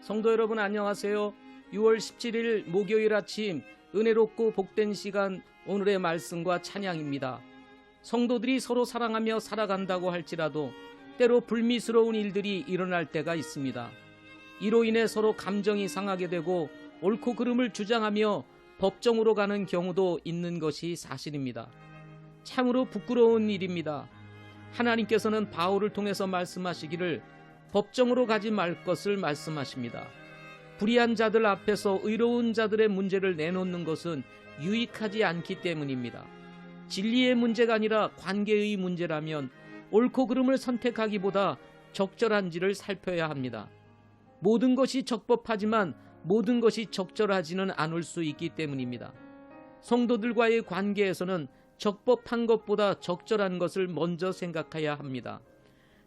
성도 여러분 안녕하세요. 6월 17일 목요일 아침 은혜롭고 복된 시간, 오늘의 말씀과 찬양입니다. 성도들이 서로 사랑하며 살아간다고 할지라도 때로 불미스러운 일들이 일어날 때가 있습니다. 이로 인해 서로 감정이 상하게 되고 옳고 그름을 주장하며 법정으로 가는 경우도 있는 것이 사실입니다. 참으로 부끄러운 일입니다. 하나님께서는 바울을 통해서 말씀하시기를 법정으로 가지 말 것을 말씀하십니다. 불의한 자들 앞에서 의로운 자들의 문제를 내놓는 것은 유익하지 않기 때문입니다. 진리의 문제가 아니라 관계의 문제라면 옳고 그름을 선택하기보다 적절한지를 살펴야 합니다. 모든 것이 적법하지만 모든 것이 적절하지는 않을 수 있기 때문입니다. 성도들과의 관계에서는 적법한 것보다 적절한 것을 먼저 생각해야 합니다.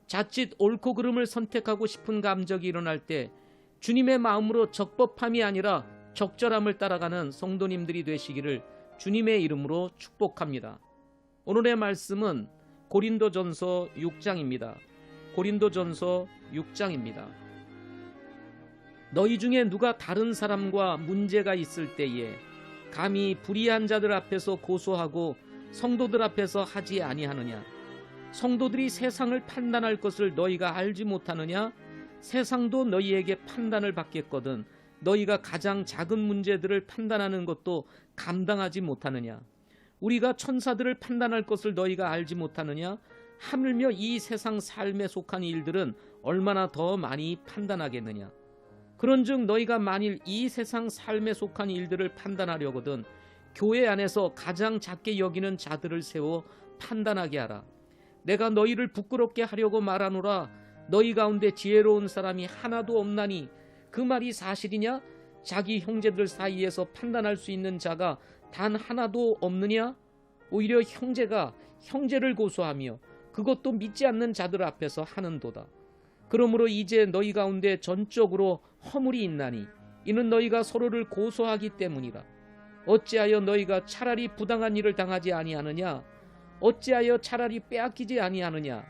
자칫 옳고 그름을 선택하고 싶은 감정이 일어날 때 주님의 마음으로 적법함이 아니라 적절함을 따라가는 성도님들이 되시기를 주님의 이름으로 축복합니다. 오늘의 말씀은 고린도전서 6장입니다. 고린도전서 6장입니다. 너희 중에 누가 다른 사람과 문제가 있을 때에 감히 불의한 자들 앞에서 고소하고 성도들 앞에서 하지 아니하느냐? 성도들이 세상을 판단할 것을 너희가 알지 못하느냐? 세상도 너희에게 판단을 받겠거든 너희가 가장 작은 문제들을 판단하는 것도 감당하지 못하느냐? 우리가 천사들을 판단할 것을 너희가 알지 못하느냐? 하물며 이 세상 삶에 속한 일들은 얼마나 더 많이 판단하겠느냐? 그런즉 너희가 만일 이 세상 삶에 속한 일들을 판단하려거든 교회 안에서 가장 작게 여기는 자들을 세워 판단하게 하라. 내가 너희를 부끄럽게 하려고 말하노라. 너희 가운데 지혜로운 사람이 하나도 없나니 그 말이 사실이냐? 자기 형제들 사이에서 판단할 수 있는 자가 단 하나도 없느냐? 오히려 형제가 형제를 고소하며 그것도 믿지 않는 자들 앞에서 하는도다. 그러므로 이제 너희 가운데 전적으로 허물이 있나니 이는 너희가 서로를 고소하기 때문이라. 어찌하여 너희가 차라리 부당한 일을 당하지 아니하느냐? 어찌하여 차라리 빼앗기지 아니하느냐?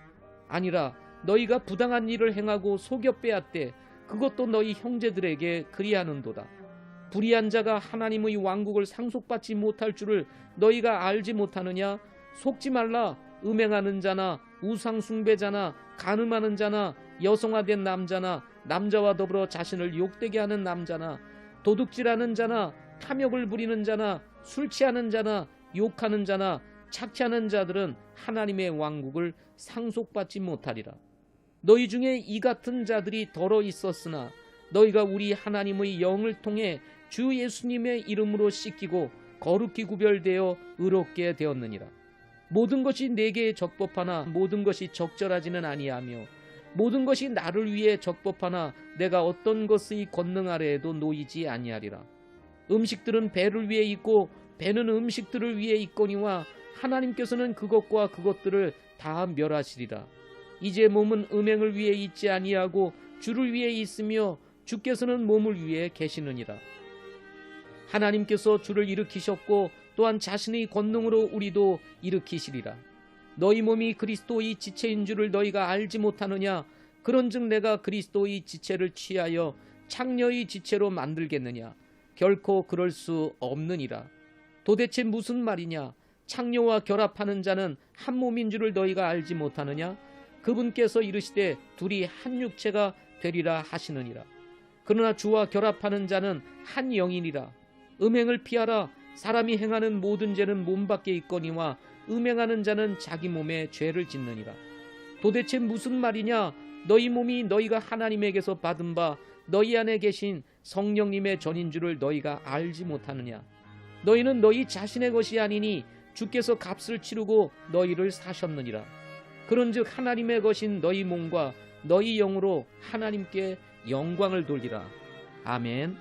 아니라 너희가 부당한 일을 행하고 속여 빼앗되 그것도 너희 형제들에게 그리하는도다. 불의한 자가 하나님의 왕국을 상속받지 못할 줄을 너희가 알지 못하느냐? 속지 말라. 음행하는 자나 우상 숭배자나 간음하는 자나 여성화된 남자나 남자와 더불어 자신을 욕되게 하는 남자나 도둑질하는 자나 탐욕을 부리는 자나 술 취하는 자나 욕하는 자나 착취하는 자들은 하나님의 왕국을 상속받지 못하리라. 너희 중에 이 같은 자들이 더러 있었으나 너희가 우리 하나님의 영을 통해 주 예수님의 이름으로 씻기고 거룩히 구별되어 의롭게 되었느니라. 모든 것이 내게 적법하나 모든 것이 적절하지는 아니하며 모든 것이 나를 위해 적법하나 내가 어떤 것의 권능 아래에도 놓이지 아니하리라. 음식들은 배를 위해 있고 배는 음식들을 위해 있거니와 하나님께서는 그것과 그것들을 다 멸하시리라. 이제 몸은 음행을 위해 있지 아니하고 주를 위해 있으며 주께서는 몸을 위해 계시느니라. 하나님께서 주를 일으키셨고 또한 자신의 권능으로 우리도 일으키시리라. 너희 몸이 그리스도의 지체인 줄을 너희가 알지 못하느냐? 그런즉 내가 그리스도의 지체를 취하여 창녀의 지체로 만들겠느냐? 결코 그럴 수 없느니라. 도대체 무슨 말이냐? 창녀와 결합하는 자는 한 몸인 줄을 너희가 알지 못하느냐? 그분께서 이르시되 둘이 한 육체가 되리라 하시느니라. 그러나 주와 결합하는 자는 한 영이니라. 음행을 피하라. 사람이 행하는 모든 죄는 몸 밖에 있거니와 음행하는 자는 자기 몸에 죄를 짓느니라. 도대체 무슨 말이냐? 너희 몸이 너희가 하나님에게서 받은 바 너희 안에 계신 성령님의 전인 줄을 너희가 알지 못하느냐? 너희는 너희 자신의 것이 아니니 주께서 값을 치르고 너희를 사셨느니라. 그런즉 하나님의 것인 너희 몸과 너희 영으로 하나님께 영광을 돌리라. 아멘.